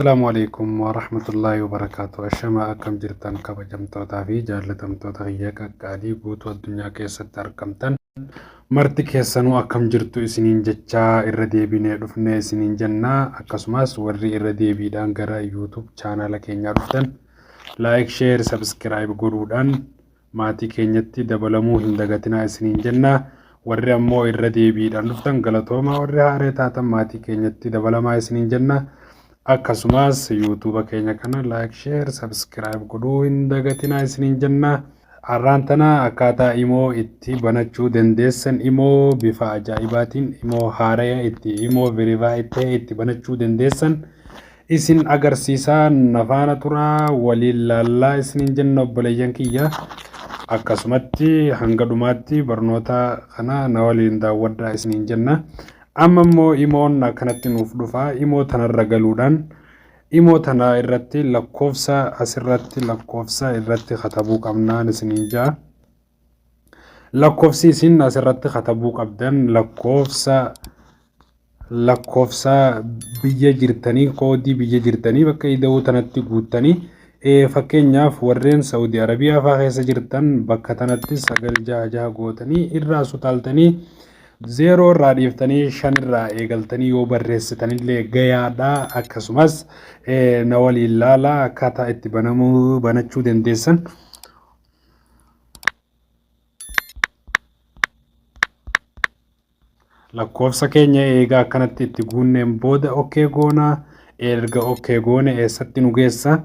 Assalamualaikum warahmatullahi wabarakatuh. Ashama akkam jirtan kabajamtootaa fi jaallatamtoota hiyya qaqqaalii guutuu addunyaa keessatti argamtan marti keessanuu akkam jirtu isiniin jechaa irra deebinee dhufnee isiniin jennaa. Akkasumas warri irra deebiidhaan gara YouTube chaanala keenyaa dhuftan like, share, subscribe godhuudhaan maatii keenyatti dabalamuu hin dagatinaa isiniin jennaa. Warri ammoo irra deebiidhaan dhuftan galatooma, warri haaree taatan maatii keenyatti dabalamaa isiniin jennaa. Akkasumas YouTube keenya kana like, share, subscribe godhuu hin dagatinaa isiniin jennaa. Har'aan tana akkaataa imoo itti banachuu dandeessan, imoo bifa ajaa'ibaatiin, imoo haaraa itti, imoo verify itti banachuu dandeessan isin agarsiisaa. Nafaana turaa waliin laallaa isiniin jenna obboleeyyan kiyya. Akkasumatti hanga dhumaatti barnoota kana na waliin daawwadhaa isiniin jenna. Amma immoo imoon akkanatti nuuf dhufaa. Imoo tanarra galuudhaan imoo tana irratti lakkoofsa asirratti lakkoofsa irratti katabuu qabnaan isiniin jaa. Lakkoofsi isin asirratti katabuu qabdan lakkoofsa biyya jirtanii, koodii biyya jirtanii bakka ida'uu tanatti guuttanii. Fakkeenyaaf warreen Saudi Arabiyaa fa'aa keessa jirtan bakka tanatti 966 gootanii irraa sutaaltanii 0 irraa dhiiftanii 5 irraa eegaltanii yoo barreessitanillee gayaadha. Akkasumas na waliin laalaa akkaataa itti banachuu dandeessan. Lakkoofsa keenya eegaa akkanatti itti guunneen booda okay goonaa. Erga okay goone eessatti nu geessa?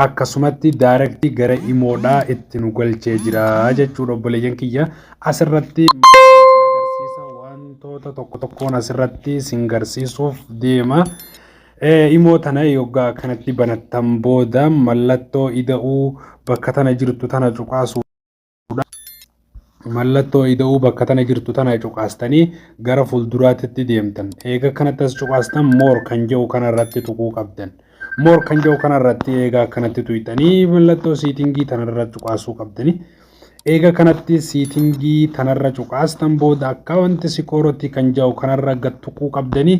Akkasumatti directly gara imoodhaa itti nu galchee jira jechuudha obboleeyyan kiyya. Asirratti agarsiisa wantoota tokko tokkoon asirratti singarsiisuuf deema. Imoo tana yoggaa kanatti banattan booda mallattoo ida'uu bakka tana jirtu tana cuqaasuudha. Mallattoo ida'uu bakka tana jirtu tana cuqaastanii gara fuulduraatti deemtan. Eega kanatti as cuqaastan more kan jedhu kanarratti tuquu qabdan. More kan jedhu kanarratti eegaa kanatti tuqxanii mallattoo siitingii tanarra cuqaasuu qabdanii. Eega kanatti siitingii tanarra cuqaastan booda akka wanti sikooroti kan jedhu kanarra gad tuquu qabdanii.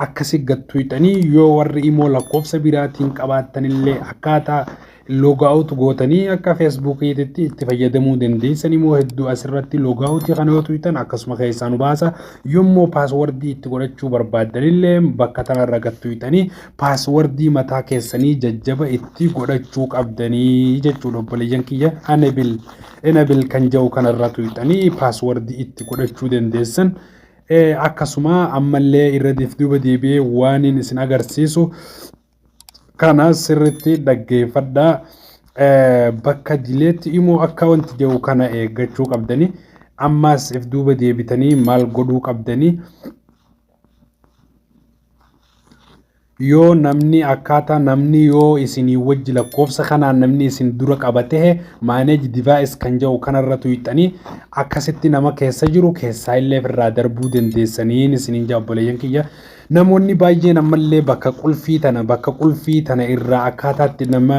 Akkasi gad tuqxanii yoo warri imoo lakkoofsa biraatiin qabaattanillee akkaataa logaaut gootanii akka feesbuukiitti itti fayyadamuu dandeessan. Imoo hedduu asirratti logaaut kana yoo tuqxan akkasuma keessaa nu baasa. Yommuu paaswordii itti godhachuu barbaaddanillee bakka tanarra gad tuqxanii paaswordii mataa keessanii jajjaba itti godhachuu qabdanii jechuudha obboleeyyan kiyya. Enable kan jedhu kanarra tuqxanii paaswordii itti godhachuu dandeessan. Akkasuma ammallee irra duuba deebi'ee waan isin agarsiisu kana sirriitti dhaggeeffadhaa. Bakka dileetti imoo akka wanti jedhu kana eeggachuu qabdanii. Ammas if duuba deebitanii maal godhuu qabdanii. Yoo namni akkaataa namni yoo isinii wajji lakkoofsa kanaan namni isin dura qabatee manage device kan jedhu kanarra tuqxanii akkasitti nama keessa jiru keessaa illee irraa darbuu dandeessaniin isiniin jaa obboleeyyan kiyya. Namoonni baay'een ammallee bakka qulfii tana irraa akkaataatti nama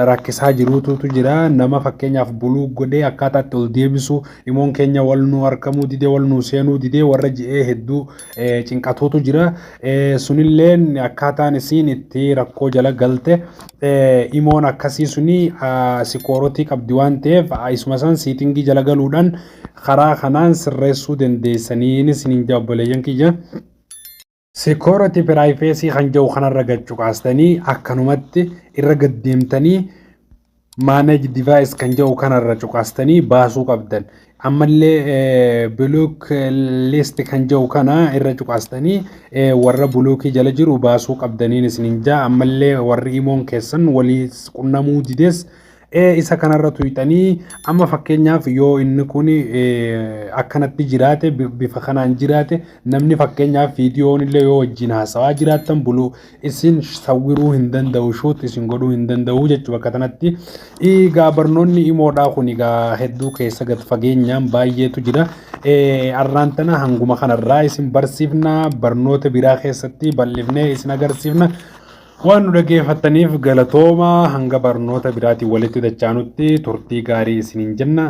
rakkisaa jirutu jira. Nama fakkeenyaaf buluu godhee akkaataatti ol deebisu imoon keenya wal nu argamuu didee wal nu seenuu didee warra ji'ee hedduu cinqatuutu jira. Sunillee akkaataan isin itti rakkoo jala galte imoon akkasii suni sikoorotii qabdi waan ta'eef isuma san siitingii jala galuudhaan karaa kanaan sirreessuu dandeessaniin isiniin jaa obboleeyyan kiyya. Security privacy kan jedhu kanarra gad cuqaastanii akkanumatti irra gad deemtanii manage device kan jedhu kanarra cuqaastanii baasuu qabdan. Ammallee block list kan jedhu kana irra cuqaastanii warra blockii jala jiru baasuu qabdaniin isiniin jaa. Ammallee warri imoon keessan walii qunnamuu dides isa kanarra tuqxanii. Amma fakkeenyaaf yoo inni kun akkanatti jiraate bifa kanaan jiraate namni fakkeenyaaf viidiyoon illee yoo wajjin haasawaa jiraattan buluu isin sawwiruu hin danda'u, shoot isin godhuu hin danda'u jechuudha. Bakka kanatti egaa barnoonni imoodhaa kun egaa hedduu keessa gad fageenyaan baay'eetu jira. Har'aan tana hanguma kanarraa isin barsiifna. Barnoota biraa keessatti bal'ifnee isin agarsiifna. Waan nu dhaggeeffattaniif galatooma. Hanga barnoota biraatiin walitti dachaanutti turtii gaarii isiniin jenna.